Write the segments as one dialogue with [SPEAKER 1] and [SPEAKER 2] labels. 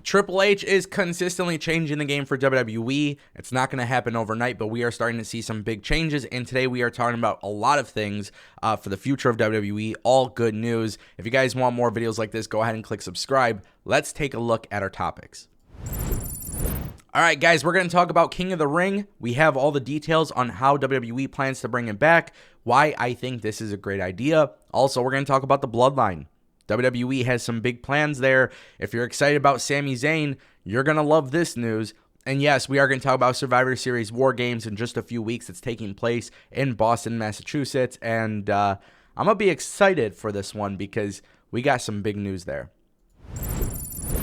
[SPEAKER 1] Triple H is consistently changing the game for WWE. It's not going to happen overnight, but we are starting to see some big changes, and today we are talking about a lot of things for the future of WWE, all good news. If you guys want more videos like this, go ahead and click subscribe. Let's take a look at our topics. All right, guys, we're going to talk about King of the Ring. We have all the details on how WWE plans to bring him back, why I think this is a great idea. Also, we're going to talk about the Bloodline. WWE has some big plans there. If you're excited about Sami Zayn, you're going to love this news. And yes, we are going to talk about Survivor Series War Games in just a few weeks. It's taking place in Boston, Massachusetts. And I'm going to be excited for this one because we got some big news there.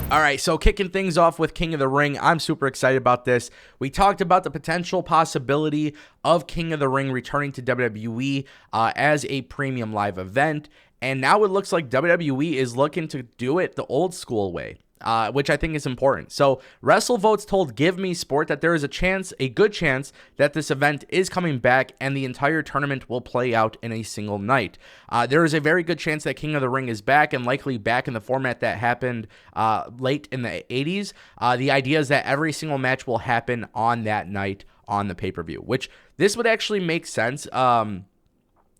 [SPEAKER 1] All right, so kicking things off with King of the Ring, I'm super excited about this. We talked about the potential possibility of King of the Ring returning to WWE as a premium live event, and now it looks like WWE is looking to do it the old school way, which I think is important. So WrestleVotes told Give Me Sport that there is a good chance that this event is coming back and the entire tournament will play out in a single night. There is a very good chance that King of the Ring is back and likely back in the format that happened late in the 80s. The idea is that every single match will happen on that night on the pay-per-view, which this would actually make sense.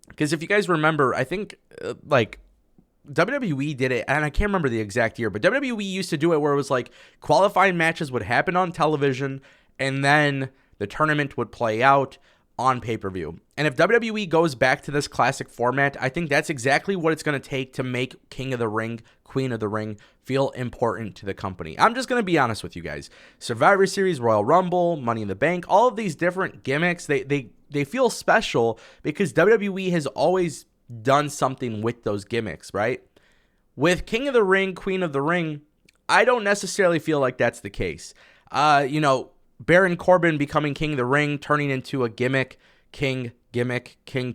[SPEAKER 1] Because if you guys remember, I think WWE did it, and I can't remember the exact year, but WWE used to do it where it was like qualifying matches would happen on television, and then the tournament would play out on pay-per-view. And if WWE goes back to this classic format, I think that's exactly what it's going to take to make King of the Ring, Queen of the Ring feel important to the company. I'm just going to be honest with you guys. Survivor Series, Royal Rumble, Money in the Bank, all of these different gimmicks, they feel special because WWE has always done something with those gimmicks, right? With King of the Ring, Queen of the Ring, I don't necessarily feel like that's the case. Baron Corbin becoming King of the Ring, turning into a gimmick, King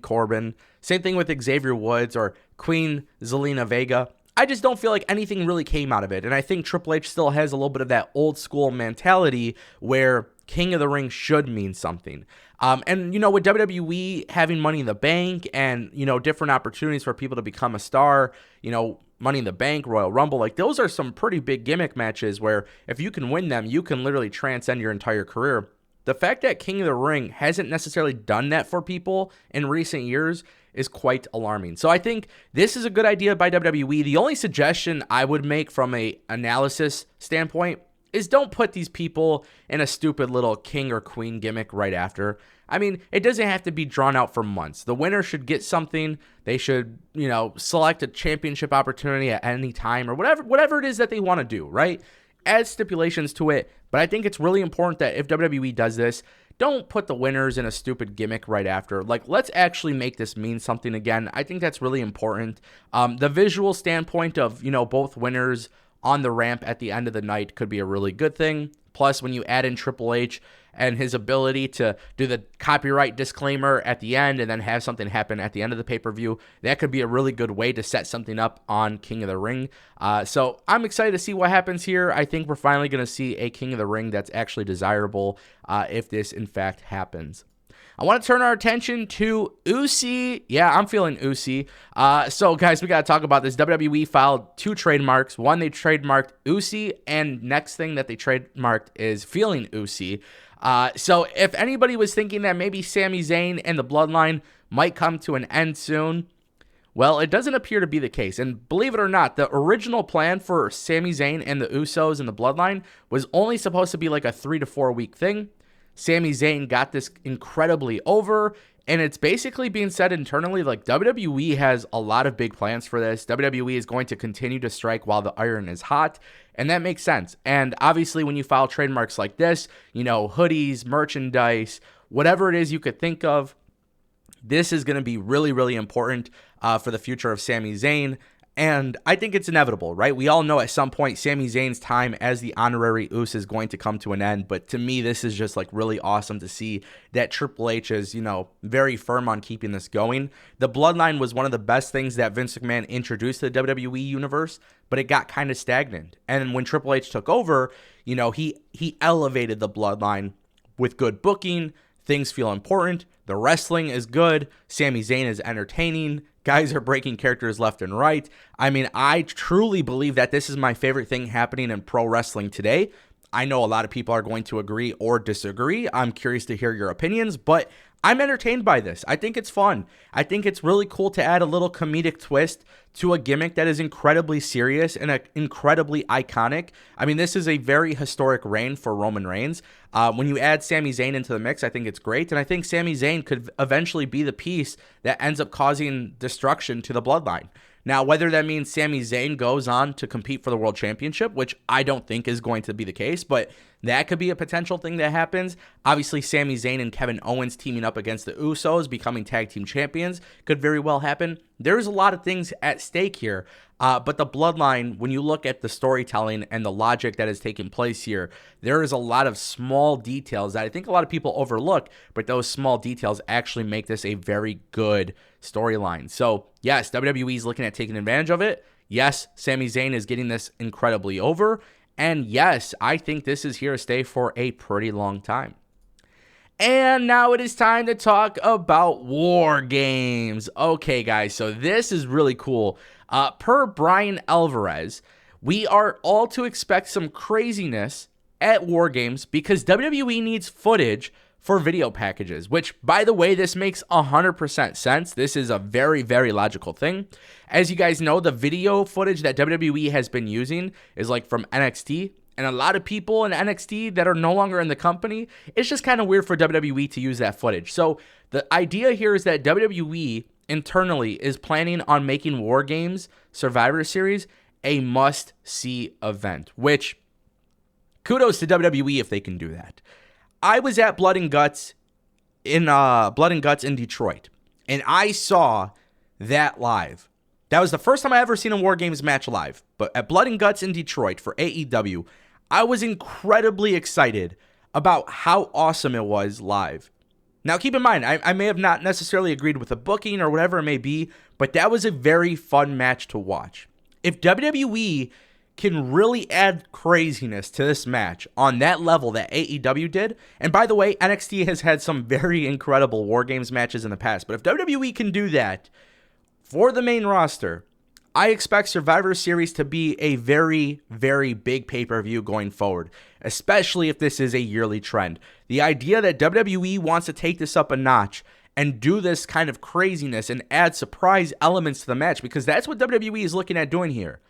[SPEAKER 1] Corbin. Same thing with Xavier Woods or Queen Zelina Vega. I just don't feel like anything really came out of it. And I think Triple H still has a little bit of that old school mentality where King of the Ring should mean something. And with WWE having Money in the Bank and, different opportunities for people to become a star, Money in the Bank, Royal Rumble, like those are some pretty big gimmick matches where if you can win them, you can literally transcend your entire career. The fact that King of the Ring hasn't necessarily done that for people in recent years is quite alarming. So I think this is a good idea by WWE. The only suggestion I would make from a analysis standpoint is don't put these people in a stupid little king or queen gimmick right after. I mean, it doesn't have to be drawn out for months. The winner should get something. They should, select a championship opportunity at any time or whatever it is that they want to do, right? Add stipulations to it. But I think it's really important that if WWE does this, don't put the winners in a stupid gimmick right after. Like, let's actually make this mean something again. I think that's really important. The visual standpoint of, both winners on the ramp at the end of the night could be a really good thing. Plus, when you add in Triple H and his ability to do the copyright disclaimer at the end and then have something happen at the end of the pay-per-view, that could be a really good way to set something up on King of the Ring. So I'm excited to see what happens here. I think we're finally going to see a King of the Ring that's actually desirable if this, in fact, happens. I want to turn our attention to Usi. Yeah, I'm feeling Usi. So, guys, we got to talk about this. WWE filed 2 trademarks. One, they trademarked Usi, and next thing that they trademarked is feeling Usi. So, if anybody was thinking that maybe Sami Zayn and the Bloodline might come to an end soon, well, it doesn't appear to be the case. And believe it or not, the original plan for Sami Zayn and the Usos and the Bloodline was only supposed to be like a 3 to 4 week thing. Sami Zayn got this incredibly over, and it's basically being said internally, like WWE has a lot of big plans for this. WWE is going to continue to strike while the iron is hot, and that makes sense. And obviously, when you file trademarks like this, hoodies, merchandise, whatever it is you could think of, this is going to be really, really important for the future of Sami Zayn. And I think it's inevitable, right? We all know at some point Sami Zayn's time as the honorary Uso is going to come to an end. But to me, this is just like really awesome to see that Triple H is, very firm on keeping this going. The Bloodline was one of the best things that Vince McMahon introduced to the WWE universe, but it got kind of stagnant. And when Triple H took over, he elevated the Bloodline with good booking. Things feel important. The wrestling is good. Sami Zayn is entertaining. Guys are breaking characters left and right. I mean, I truly believe that this is my favorite thing happening in pro wrestling today. I know a lot of people are going to agree or disagree. I'm curious to hear your opinions, but I'm entertained by this. I think it's fun. I think it's really cool to add a little comedic twist to a gimmick that is incredibly serious and incredibly iconic. I mean, this is a very historic reign for Roman Reigns. When you add Sami Zayn into the mix, I think it's great. And I think Sami Zayn could eventually be the piece that ends up causing destruction to the Bloodline. Now, whether that means Sami Zayn goes on to compete for the World Championship, which I don't think is going to be the case, but that could be a potential thing that happens. Obviously, Sami Zayn and Kevin Owens teaming up against the Usos, becoming tag team champions, could very well happen. There's a lot of things at stake here, but the Bloodline, when you look at the storytelling and the logic that is taking place here, there is a lot of small details that I think a lot of people overlook, but those small details actually make this a very good storyline. So, yes, WWE is looking at taking advantage of it. Yes, Sami Zayn is getting this incredibly over. And yes, I think this is here to stay for a pretty long time. And now it is time to talk about War Games. Okay, guys, so this is really cool. Per Brian Alvarez, we are all to expect some craziness at War Games because WWE needs footage for video packages, which, by the way, this makes 100% sense. This is a very, very logical thing. As you guys know, the video footage that WWE has been using is like from NXT, and a lot of people in NXT that are no longer in the company, it's just kind of weird for WWE to use that footage. So the idea here is that WWE internally is planning on making War Games Survivor Series a must-see event, which kudos to WWE if they can do that. I was at Blood and Guts in Detroit, and I saw that live. That was the first time I ever seen a War Games match live. But at Blood and Guts in Detroit for AEW, I was incredibly excited about how awesome it was live. Now, keep in mind, I may have not necessarily agreed with the booking or whatever it may be, but that was a very fun match to watch. If WWE can really add craziness to this match on that level that AEW did. And by the way, NXT has had some very incredible War Games matches in the past. But if WWE can do that for the main roster, I expect Survivor Series to be a very, very big pay-per-view going forward, especially if this is a yearly trend. The idea that WWE wants to take this up a notch and do this kind of craziness and add surprise elements to the match, because that's what WWE is looking at doing here.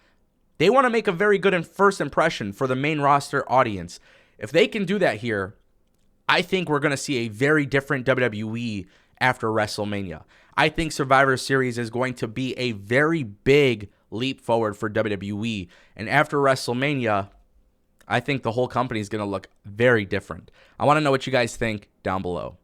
[SPEAKER 1] They want to make a very good first impression for the main roster audience. If they can do that here, I think we're going to see a very different WWE after WrestleMania. I think Survivor Series is going to be a very big leap forward for WWE. And after WrestleMania, I think the whole company is going to look very different. I want to know what you guys think down below.